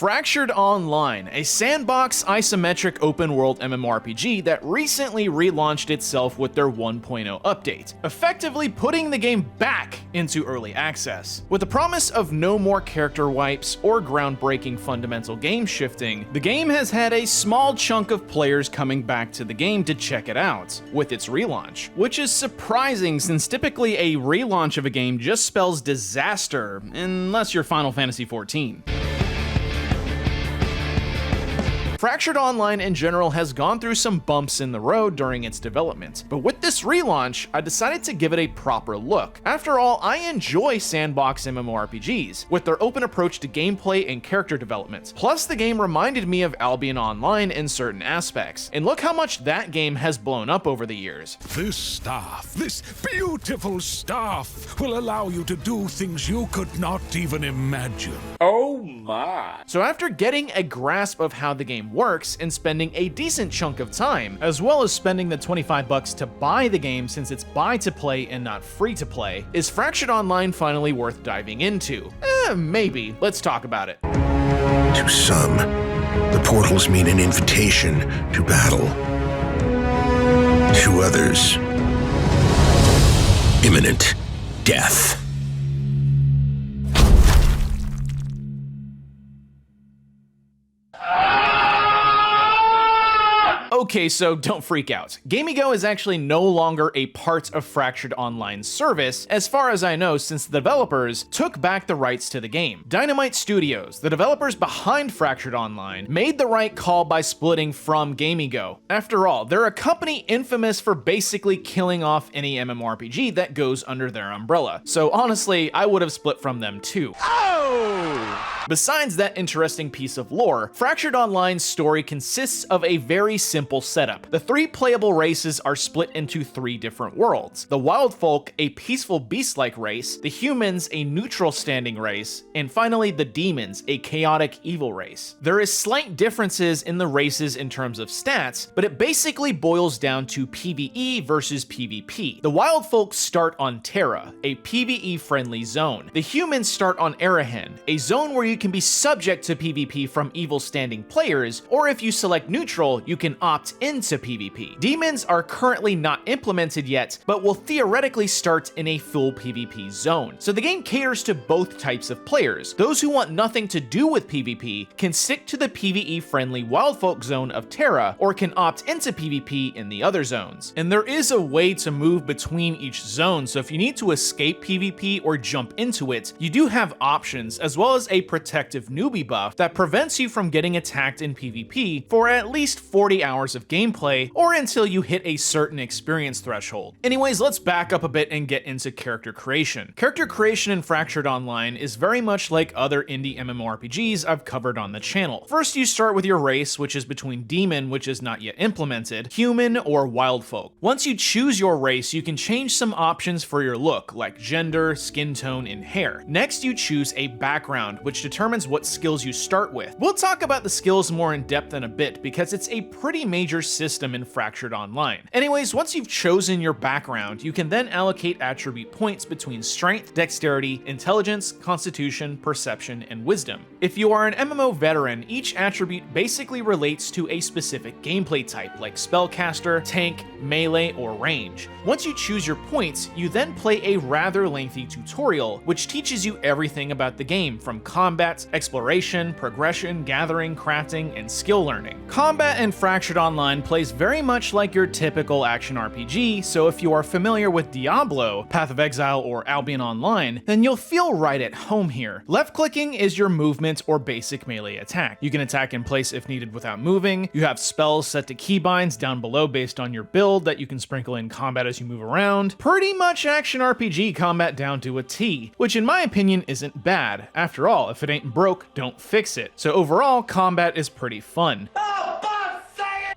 Fractured Online, a sandbox isometric open-world MMORPG that recently relaunched itself with their 1.0 update, effectively putting the game back into early access. With the promise of no more character wipes or groundbreaking fundamental game shifting, the game has had a small chunk of players coming back to the game to check it out with its relaunch, which is surprising since typically a relaunch of a game just spells disaster, unless you're Final Fantasy XIV. Fractured Online in general has gone through some bumps in the road during its development, but with this relaunch, I decided to give it a proper look. After all, I enjoy sandbox MMORPGs, with their open approach to gameplay and character development. Plus, the game reminded me of Albion Online in certain aspects, and look how much that game has blown up over the years. This staff, this beautiful staff, will allow you to do things you could not even imagine. Oh my. So after getting a grasp of how the game works and spending a decent chunk of time, as well as spending the $25 to buy the game since it's buy to play and not free to play, is Fractured Online finally worth diving into? Maybe. Let's talk about it. To some, the portals mean an invitation to battle. To others, imminent death. Okay, so don't freak out. Gamigo is actually no longer a part of Fractured Online's service, as far as I know, since the developers took back the rights to the game. Dynamite Studios, the developers behind Fractured Online, made the right call by splitting from Gamigo. After all, they're a company infamous for basically killing off any MMORPG that goes under their umbrella. So honestly, I would have split from them too. Besides that interesting piece of lore, Fractured Online's story consists of a very simple setup. The three playable races are split into three different worlds. The Wild Folk, a peaceful beast-like race, the Humans, a neutral standing race, and finally the Demons, a chaotic evil race. There is slight differences in the races in terms of stats, but it basically boils down to PvE versus PvP. The Wild Folk start on Terra, a PvE-friendly zone. The Humans start on Arahen, a zone where you can be subject to PvP from evil-standing players, or if you select neutral, you can opt into PvP. Demons are currently not implemented yet, but will theoretically start in a full PvP zone. So the game caters to both types of players. Those who want nothing to do with PvP can stick to the PvE-friendly Wildfolk zone of Terra, or can opt into PvP in the other zones. And there is a way to move between each zone, so if you need to escape PvP or jump into it, you do have options, as well as a protective newbie buff that prevents you from getting attacked in PvP for at least 40 hours of gameplay, or until you hit a certain experience threshold. Anyways, let's back up a bit and get into character creation. Character creation in Fractured Online is very much like other indie MMORPGs I've covered on the channel. First, you start with your race, which is between Demon, which is not yet implemented, Human, or Wild Folk. Once you choose your race, you can change some options for your look, like gender, skin tone, and hair. Next, you choose a background, which determines what skills you start with. We'll talk about the skills more in depth in a bit, because it's a pretty major system in Fractured Online. Anyways, once you've chosen your background, you can then allocate attribute points between strength, dexterity, intelligence, constitution, perception, and wisdom. If you are an MMO veteran, each attribute basically relates to a specific gameplay type, like spellcaster, tank, melee, or range. Once you choose your points, you then play a rather lengthy tutorial, which teaches you everything about the game, from combat, exploration, progression, gathering, crafting, and skill learning. Combat in Fractured Online plays very much like your typical action RPG, so if you are familiar with Diablo, Path of Exile, or Albion Online, then you'll feel right at home here. Left-clicking is your movement or basic melee attack. You can attack in place if needed without moving. You have spells set to keybinds down below based on your build that you can sprinkle in combat as you move around. Pretty much action RPG combat down to a T, which in my opinion isn't bad. After all, if it ain't broke, don't fix it. So overall, combat is pretty fun.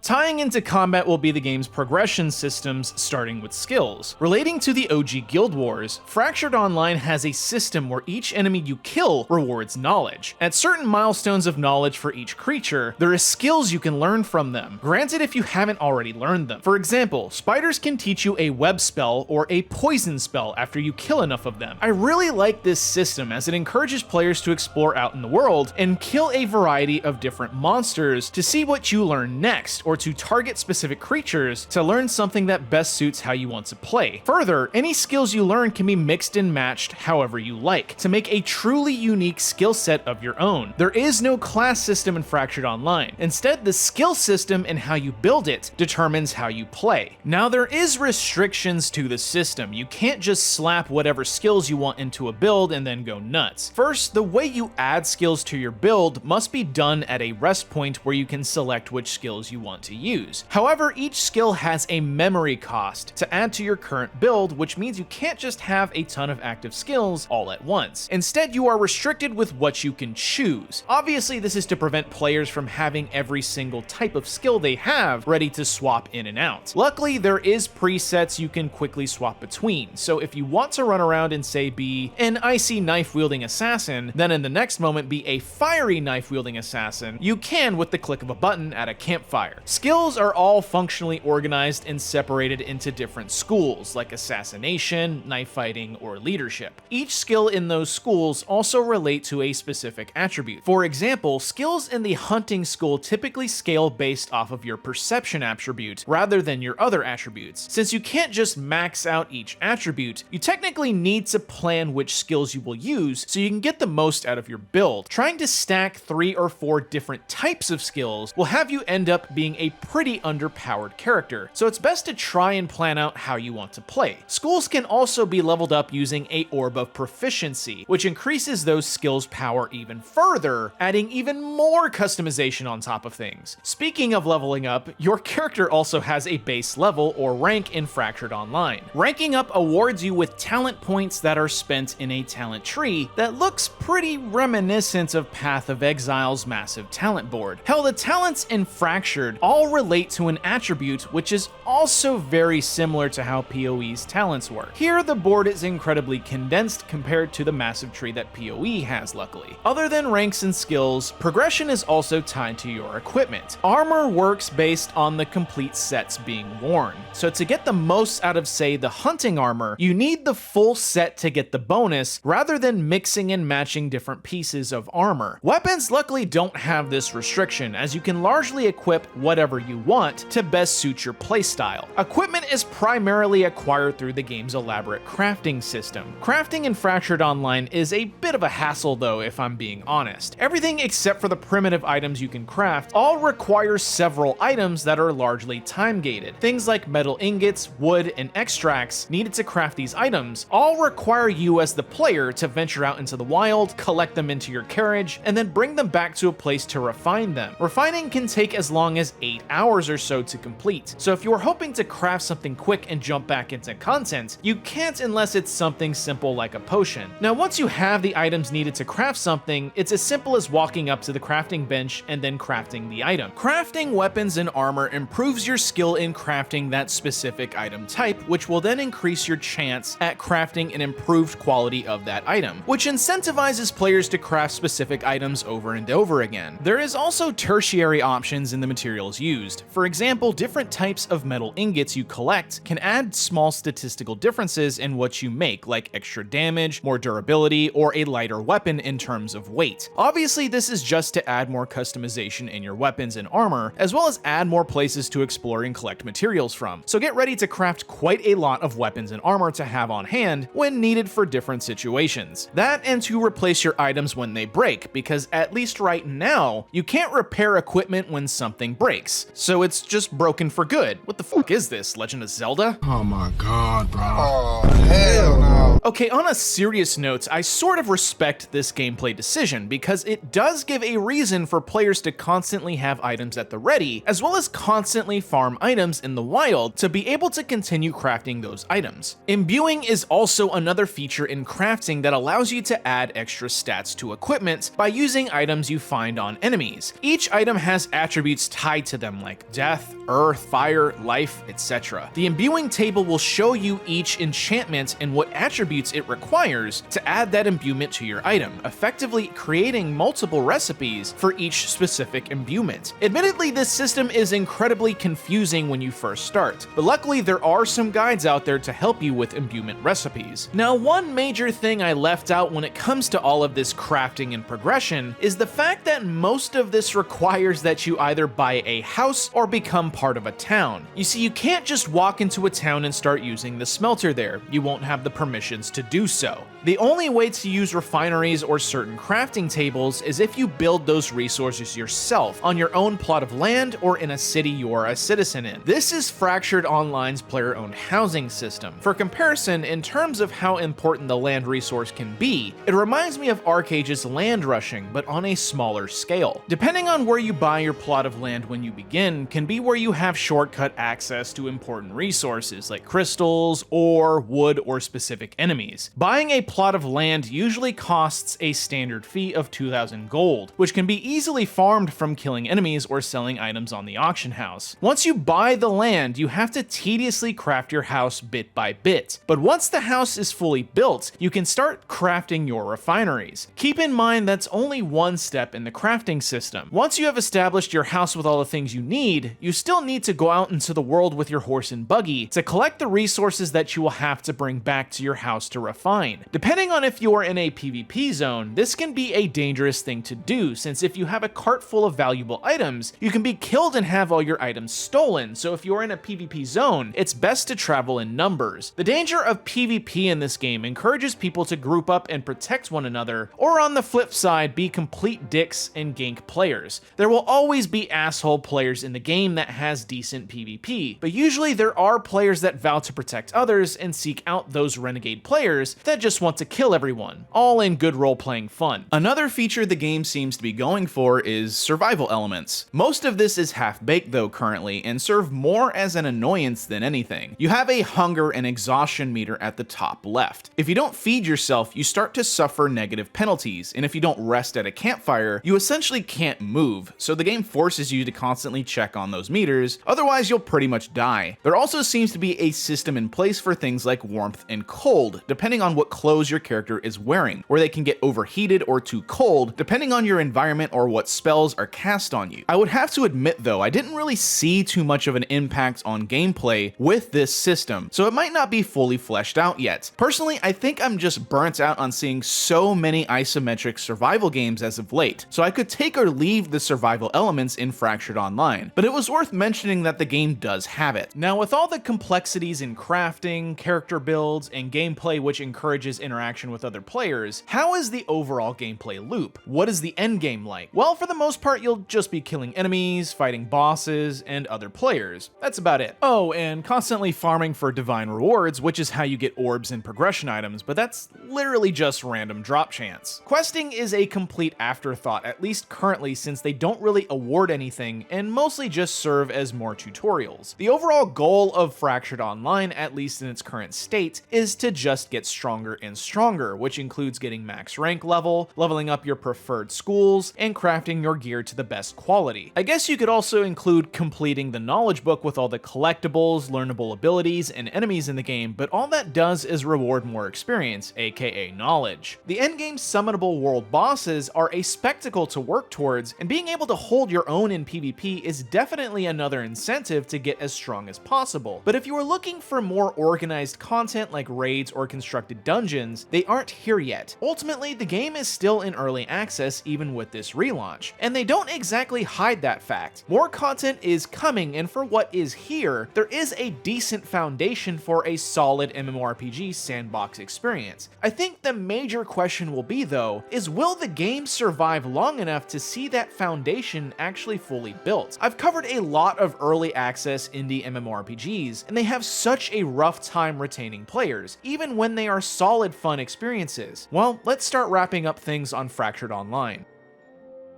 Tying into combat will be the game's progression systems, starting with skills. Relating to the OG Guild Wars, Fractured Online has a system where each enemy you kill rewards knowledge. At certain milestones of knowledge for each creature, there are skills you can learn from them, granted if you haven't already learned them. For example, spiders can teach you a web spell or a poison spell after you kill enough of them. I really like this system as it encourages players to explore out in the world and kill a variety of different monsters to see what you learn next, or to target specific creatures to learn something that best suits how you want to play. Further, any skills you learn can be mixed and matched however you like, to make a truly unique skill set of your own. There is no class system in Fractured Online. Instead, the skill system and how you build it determines how you play. Now, there is restrictions to the system. You can't just slap whatever skills you want into a build and then go nuts. First, the way you add skills to your build must be done at a rest point where you can select which skills you want to use. However, each skill has a memory cost to add to your current build, which means you can't just have a ton of active skills all at once. Instead, you are restricted with what you can choose. Obviously, this is to prevent players from having every single type of skill they have ready to swap in and out. Luckily, there is presets you can quickly swap between, so if you want to run around and say be an icy knife-wielding assassin, then in the next moment be a fiery knife-wielding assassin, you can with the click of a button at a campfire. Skills are all functionally organized and separated into different schools, like assassination, knife fighting, or leadership. Each skill in those schools also relate to a specific attribute. For example, skills in the hunting school typically scale based off of your perception attribute rather than your other attributes. Since you can't just max out each attribute, you technically need to plan which skills you will use so you can get the most out of your build. Trying to stack 3 or 4 different types of skills will have you end up being a pretty underpowered character, so it's best to try and plan out how you want to play. Schools can also be leveled up using a Orb of Proficiency, which increases those skills' power even further, adding even more customization on top of things. Speaking of leveling up, your character also has a base level or rank in Fractured Online. Ranking up awards you with talent points that are spent in a talent tree that looks pretty reminiscent of Path of Exile's massive talent board. Hell, the talents in Fractured all relate to an attribute, which is also very similar to how PoE's talents work. Here, the board is incredibly condensed compared to the massive tree that PoE has, luckily. Other than ranks and skills, progression is also tied to your equipment. Armor works based on the complete sets being worn, so to get the most out of, say, the hunting armor, you need the full set to get the bonus, rather than mixing and matching different pieces of armor. Weapons luckily don't have this restriction, as you can largely equip whatever you want to best suit your playstyle. Equipment is primarily acquired through the game's elaborate crafting system. Crafting in Fractured Online is a bit of a hassle though, if I'm being honest. Everything except for the primitive items you can craft all require several items that are largely time-gated. Things like metal ingots, wood, and extracts needed to craft these items all require you as the player to venture out into the wild, collect them into your carriage, and then bring them back to a place to refine them. Refining can take as long as 8 hours or so to complete, so if you're hoping to craft something quick and jump back into content, you can't unless it's something simple like a potion. Now, once you have the items needed to craft something, it's as simple as walking up to the crafting bench and then crafting the item. Crafting weapons and armor improves your skill in crafting that specific item type, which will then increase your chance at crafting an improved quality of that item, which incentivizes players to craft specific items over and over again. There is also tertiary options in the materials used. For example, different types of metal ingots you collect can add small statistical differences in what you make, like extra damage, more durability, or a lighter weapon in terms of weight. Obviously, this is just to add more customization in your weapons and armor, as well as add more places to explore and collect materials from. So get ready to craft quite a lot of weapons and armor to have on hand when needed for different situations. That, and to replace your items when they break, because at least right now, you can't repair equipment when something breaks. So it's just broken for good. What the fuck is this, Legend of Zelda? Oh my god, bro. Oh, hell no. Okay, on a serious note, I sort of respect this gameplay decision because it does give a reason for players to constantly have items at the ready, as well as constantly farm items in the wild to be able to continue crafting those items. Imbuing is also another feature in crafting that allows you to add extra stats to equipment by using items you find on enemies. Each item has attributes tied to them like death, earth, fire, life, etc. The imbuing table will show you each enchantment and what attributes it requires to add that imbuement to your item, effectively creating multiple recipes for each specific imbuement. Admittedly, this system is incredibly confusing when you first start, but luckily there are some guides out there to help you with imbuement recipes. Now, one major thing I left out when it comes to all of this crafting and progression is the fact that most of this requires that you either buy a house or become part of a town. You see, you can't just walk into a town and start using the smelter there. You won't have the permissions to do so. The only way to use refineries or certain crafting tables is if you build those resources yourself on your own plot of land or in a city you are a citizen in. This is Fractured Online's player-owned housing system. For comparison, in terms of how important the land resource can be, it reminds me of Arcage's land rushing, but on a smaller scale. Depending on where you buy your plot of land when you begin, can be where you have shortcut access to important resources like crystals, ore, wood, or specific enemies. Buying a plot of land usually costs a standard fee of 2,000 gold, which can be easily farmed from killing enemies or selling items on the auction house. Once you buy the land, you have to tediously craft your house bit by bit, but once the house is fully built, you can start crafting your refineries. Keep in mind that's only one step in the crafting system. Once you have established your house with all the things you need, you still need to go out into the world with your horse and buggy to collect the resources that you will have to bring back to your house to refine. Depending on if you are in a PvP zone, this can be a dangerous thing to do, since if you have a cart full of valuable items, you can be killed and have all your items stolen, so if you're in a PvP zone, it's best to travel in numbers. The danger of PvP in this game encourages people to group up and protect one another, or on the flip side, be complete dicks and gank players. There will always be asshole players in the game that has decent PvP, but usually there are players that vow to protect others and seek out those renegade players that just want to kill everyone, all in good role-playing fun. Another feature the game seems to be going for is survival elements. Most of this is half-baked though currently, and serve more as an annoyance than anything. You have a hunger and exhaustion meter at the top left. If you don't feed yourself, you start to suffer negative penalties, and if you don't rest at a campfire, you essentially can't move, so the game forces you to constantly check on those meters, otherwise you'll pretty much die. There also seems to be a system in place for things like warmth and cold, depending on what clothes your character is wearing, where they can get overheated or too cold, depending on your environment or what spells are cast on you. I would have to admit though, I didn't really see too much of an impact on gameplay with this system, so it might not be fully fleshed out yet. Personally, I think I'm just burnt out on seeing so many isometric survival games as of late, so I could take or leave the survival elements in Fractured Online, but it was worth mentioning that the game does have it. Now, with all the complexities in crafting, character builds, and gameplay which encourages interaction with other players, how is the overall gameplay loop? What is the end game like? Well, for the most part, you'll just be killing enemies, fighting bosses, and other players. That's about it. Oh, and constantly farming for divine rewards, which is how you get orbs and progression items, but that's literally just random drop chance. Questing is a complete afterthought, at least currently, since they don't really award anything and mostly just serve as more tutorials. The overall goal of Fractured Online, at least in its current state, is to just get stronger and stronger, which includes getting max rank level, leveling up your preferred schools, and crafting your gear to the best quality. I guess you could also include completing the knowledge book with all the collectibles, learnable abilities, and enemies in the game, but all that does is reward more experience, aka knowledge. The endgame summonable world bosses are a spectacle to work towards, and being able to hold your own in PvP is definitely another incentive to get as strong as possible. But if you are looking for more organized content like raids or constructed dungeons, they aren't here yet. Ultimately, the game is still in early access even with this relaunch, and they don't exactly hide that fact. More content is coming, and for what is here, there is a decent foundation for a solid MMORPG sandbox experience. I think the major question will be though, is will the game survive long enough to see that foundation actually fully built? I've covered a lot of early access indie MMORPGs, and they have such a rough time retaining players, even when they are solid solid fun experiences. Well, let's start wrapping up things on Fractured Online.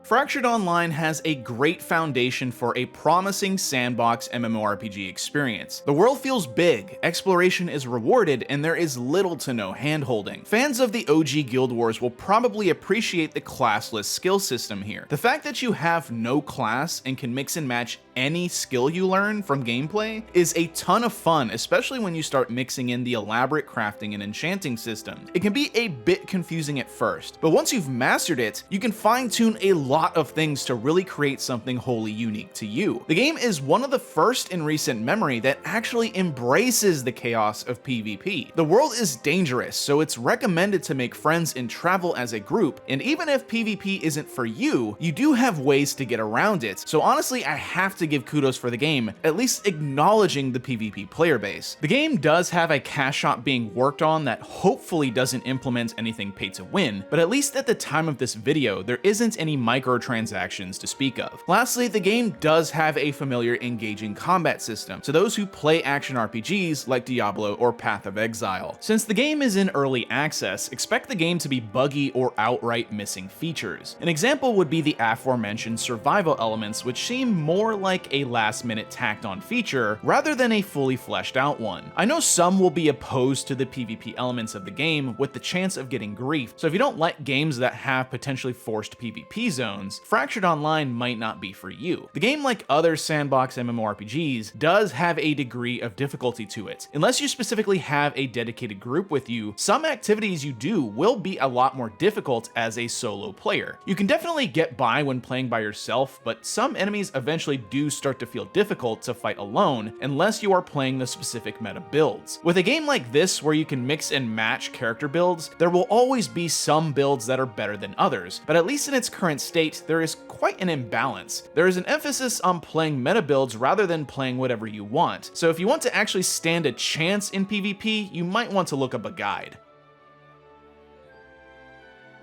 Fractured Online has a great foundation for a promising sandbox MMORPG experience. The world feels big, exploration is rewarded, and there is little to no handholding. Fans of the OG Guild Wars will probably appreciate the classless skill system here. The fact that you have no class and can mix and match any skill you learn from gameplay is a ton of fun, especially when you start mixing in the elaborate crafting and enchanting system. It can be a bit confusing at first, but once you've mastered it, you can fine-tune a lot of things to really create something wholly unique to you. The game is one of the first in recent memory that actually embraces the chaos of PvP. The world is dangerous, so it's recommended to make friends and travel as a group, and even if PvP isn't for you, you do have ways to get around it. So honestly, I have to give kudos for the game, at least acknowledging the PvP player base. The game does have a cash shop being worked on that hopefully doesn't implement anything pay to win, but at least at the time of this video, there isn't any microtransactions to speak of. Lastly, the game does have a familiar engaging combat system to those who play action RPGs like Diablo or Path of Exile. Since the game is in early access, expect the game to be buggy or outright missing features. An example would be the aforementioned survival elements, which seem more like a last-minute tacked-on feature rather than a fully fleshed out one. I know some will be opposed to the PvP elements of the game with the chance of getting griefed, so if you don't like games that have potentially forced PvP zones, Fractured Online might not be for you. The game, like other sandbox MMORPGs, does have a degree of difficulty to it. Unless you specifically have a dedicated group with you, some activities you do will be a lot more difficult as a solo player. You can definitely get by when playing by yourself, but some enemies eventually do start to feel difficult to fight alone unless you are playing the specific meta builds. With a game like this where you can mix and match character builds, there will always be some builds that are better than others, but at least in its current state, there is quite an imbalance. There is an emphasis on playing meta builds rather than playing whatever you want, so if you want to actually stand a chance in PvP, you might want to look up a guide.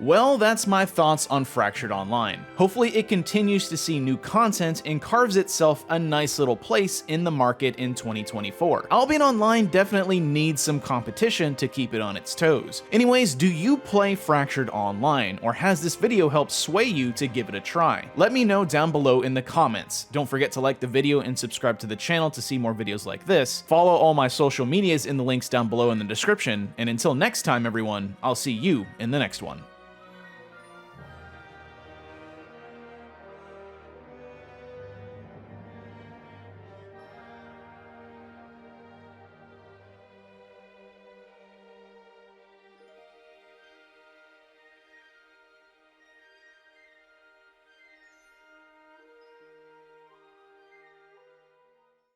Well, that's my thoughts on Fractured Online. Hopefully it continues to see new content and carves itself a nice little place in the market in 2024. Albion Online definitely needs some competition to keep it on its toes. Anyways, do you play Fractured Online, or has this video helped sway you to give it a try? Let me know down below in the comments. Don't forget to like the video and subscribe to the channel to see more videos like this. Follow all my social medias in the links down below in the description, and until next time everyone, I'll see you in the next one.